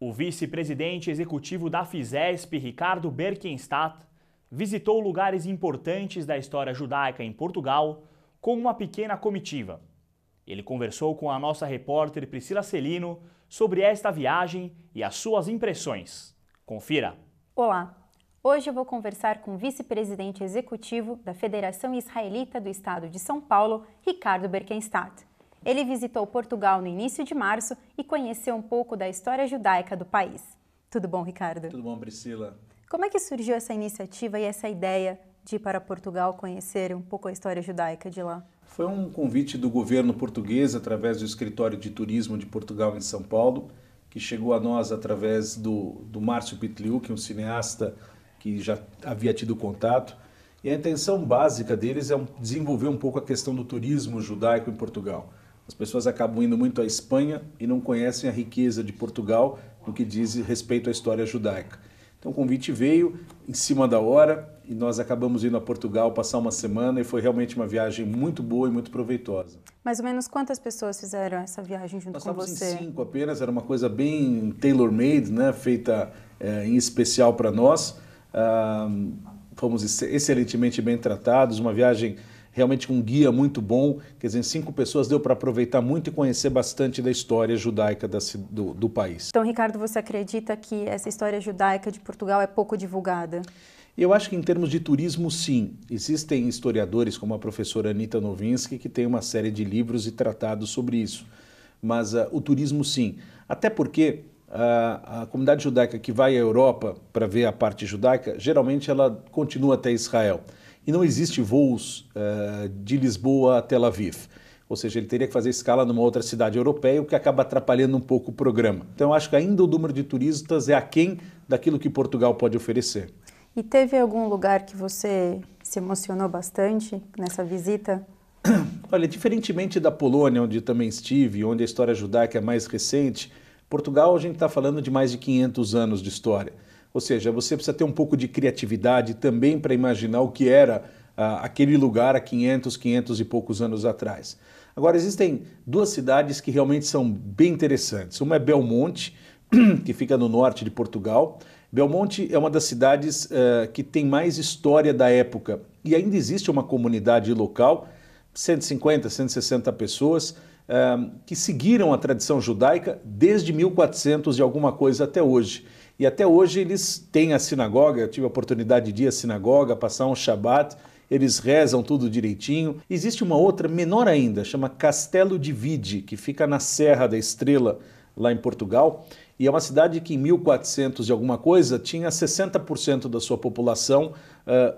O vice-presidente executivo da FISESP, Ricardo Berkenstadt, visitou lugares importantes da história judaica em Portugal com uma pequena comitiva. Ele conversou com a nossa repórter Priscila Celino sobre esta viagem e as suas impressões. Confira! Olá! Hoje eu vou conversar com o vice-presidente executivo da Federação Israelita do Estado de São Paulo, Ricardo Berkenstadt. Ele visitou Portugal no início de março e conheceu um pouco da história judaica do país. Tudo bom, Ricardo? Tudo bom, Priscila. Como é que surgiu essa iniciativa e essa ideia de ir para Portugal conhecer um pouco a história judaica de lá? Foi um convite do governo português, através do Escritório de Turismo de Portugal em São Paulo, que chegou a nós através do Márcio Pitliuk, um cineasta que já havia tido contato. E a intenção básica deles é desenvolver um pouco a questão do turismo judaico em Portugal. As pessoas acabam indo muito à Espanha e não conhecem a riqueza de Portugal no que diz respeito à história judaica. Então o convite veio em cima da hora e nós acabamos indo a Portugal passar uma semana e foi realmente uma viagem muito boa e muito proveitosa. Mais ou menos quantas pessoas fizeram essa viagem junto com você? Nós estávamos em 5 apenas, era uma coisa bem tailor-made, né? Feita em especial para nós. Fomos excelentemente bem tratados, uma viagem realmente com um guia muito bom, quer dizer, 5 pessoas deu para aproveitar muito e conhecer bastante da história judaica do país. Então, Ricardo, você acredita que essa história judaica de Portugal é pouco divulgada? Eu acho que em termos de turismo, sim. Existem historiadores como a professora Anita Nowinski que tem uma série de livros e tratados sobre isso. Mas o turismo, sim. Até porque a comunidade judaica que vai à Europa para ver a parte judaica, geralmente ela continua até Israel. E não existe voos de Lisboa a Tel Aviv. Ou seja, ele teria que fazer escala numa outra cidade europeia, o que acaba atrapalhando um pouco o programa. Então, eu acho que ainda o número de turistas é aquém daquilo que Portugal pode oferecer. E teve algum lugar que você se emocionou bastante nessa visita? Olha, diferentemente da Polônia, onde também estive, onde a história judaica é mais recente, Portugal a gente está falando de mais de 500 anos de história. Ou seja, você precisa ter um pouco de criatividade também para imaginar o que era aquele lugar há 500 e poucos anos atrás. Agora, existem 2 cidades que realmente são bem interessantes. Uma é Belmonte, que fica no norte de Portugal. Belmonte é uma das cidades que tem mais história da época. E ainda existe uma comunidade local, 150, 160 pessoas, que seguiram a tradição judaica desde 1400 e alguma coisa até hoje. E até hoje eles têm a sinagoga, eu tive a oportunidade de ir à sinagoga, passar um Shabat, eles rezam tudo direitinho. Existe uma outra menor ainda, chama Castelo de Vide, que fica na Serra da Estrela, lá em Portugal. E é uma cidade que em 1400 e alguma coisa tinha 60% da sua população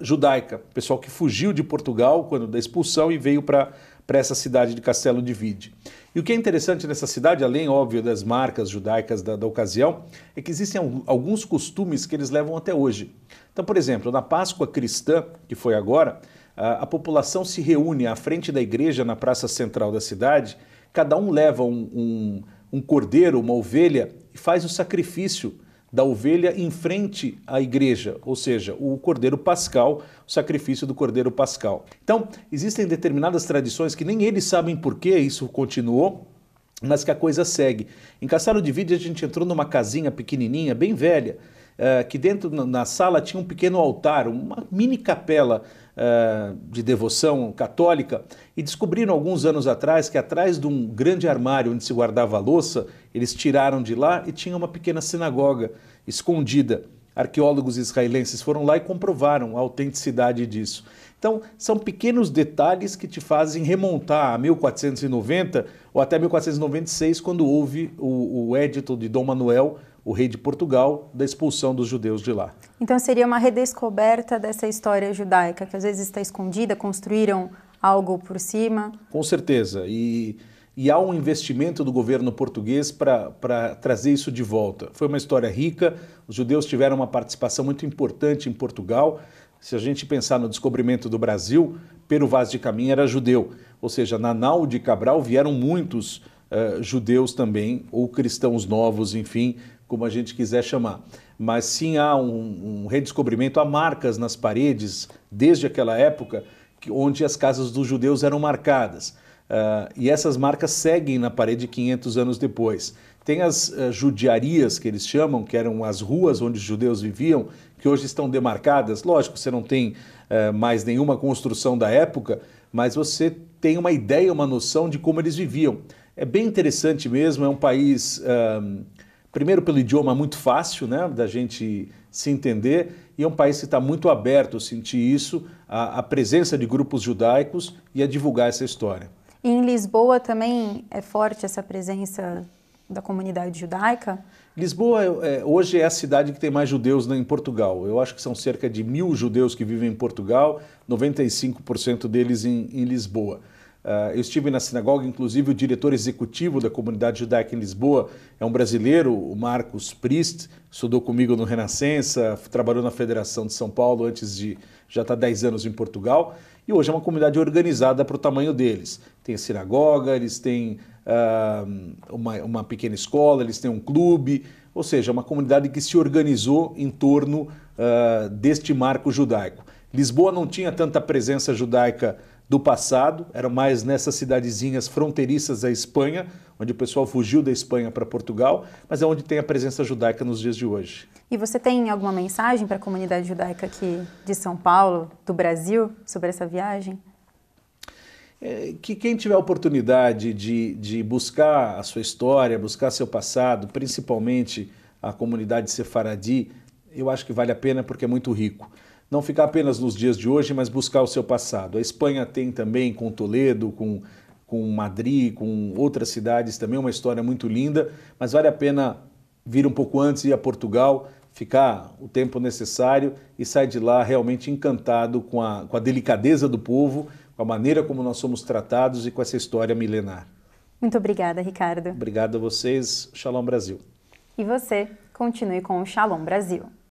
judaica. Pessoal que fugiu de Portugal quando da expulsão e veio para essa cidade de Castelo de Vide. E o que é interessante nessa cidade, além, óbvio, das marcas judaicas da ocasião, é que existem alguns costumes que eles levam até hoje. Então, por exemplo, na Páscoa cristã, que foi agora, a população se reúne à frente da igreja, na praça central da cidade, cada um leva um cordeiro, uma ovelha, e faz o sacrifício da ovelha em frente à igreja, ou seja, o cordeiro pascal, o sacrifício do cordeiro pascal. Então, existem determinadas tradições que nem eles sabem por que isso continuou, mas que a coisa segue. Em Castelo de Vide a gente entrou numa casinha pequenininha, bem velha, que dentro na sala tinha um pequeno altar, uma mini capela de devoção católica, e descobriram alguns anos atrás que atrás de um grande armário onde se guardava a louça, eles tiraram de lá e tinha uma pequena sinagoga escondida. Arqueólogos israelenses foram lá e comprovaram a autenticidade disso. Então, são pequenos detalhes que te fazem remontar a 1490 ou até 1496, quando houve o édito de Dom Manuel, o rei de Portugal, da expulsão dos judeus de lá. Então seria uma redescoberta dessa história judaica, que às vezes está escondida, construíram algo por cima? Com certeza, e há um investimento do governo português para trazer isso de volta. Foi uma história rica, os judeus tiveram uma participação muito importante em Portugal. Se a gente pensar no descobrimento do Brasil, Pero Vaz de Caminha era judeu, ou seja, na nau de Cabral vieram muitos judeus também, ou cristãos novos, enfim, como a gente quiser chamar. Mas sim há um redescobrimento, há marcas nas paredes, desde aquela época, onde as casas dos judeus eram marcadas. E essas marcas seguem na parede 500 anos depois. Tem as judiarias, que eles chamam, que eram as ruas onde os judeus viviam, que hoje estão demarcadas. Lógico, você não tem mais nenhuma construção da época, mas você tem uma ideia, uma noção de como eles viviam. É bem interessante mesmo, é um país, primeiro pelo idioma muito fácil, né, da gente se entender, e é um país que está muito aberto, eu senti isso, a presença de grupos judaicos e a divulgar essa história. E em Lisboa também é forte essa presença da comunidade judaica? Lisboa hoje é a cidade que tem mais judeus em Portugal. Eu acho que são cerca de 1.000 judeus que vivem em Portugal, 95% deles em Lisboa. Eu estive na sinagoga, inclusive o diretor executivo da comunidade judaica em Lisboa é um brasileiro, o Marcos Priest, estudou comigo no Renascença, trabalhou na Federação de São Paulo antes de já estar 10 anos em Portugal, e hoje é uma comunidade organizada para o tamanho deles. Tem a sinagoga, eles têm uma pequena escola, eles têm um clube, ou seja, uma comunidade que se organizou em torno deste marco judaico. Lisboa não tinha tanta presença judaica do passado, era mais nessas cidadezinhas fronteiriças à Espanha, onde o pessoal fugiu da Espanha para Portugal, mas é onde tem a presença judaica nos dias de hoje. E você tem alguma mensagem para a comunidade judaica aqui de São Paulo, do Brasil, sobre essa viagem? Que quem tiver a oportunidade de buscar a sua história, buscar seu passado, principalmente a comunidade sefaradi, eu acho que vale a pena porque é muito rico. Não ficar apenas nos dias de hoje, mas buscar o seu passado. A Espanha tem também, com Toledo, com Madrid, com outras cidades, também uma história muito linda, mas vale a pena vir um pouco antes, ir a Portugal, ficar o tempo necessário e sair de lá realmente encantado com a delicadeza do povo, com a maneira como nós somos tratados e com essa história milenar. Muito obrigada, Ricardo. Obrigado a vocês. Shalom Brasil. E você, continue com o Shalom Brasil.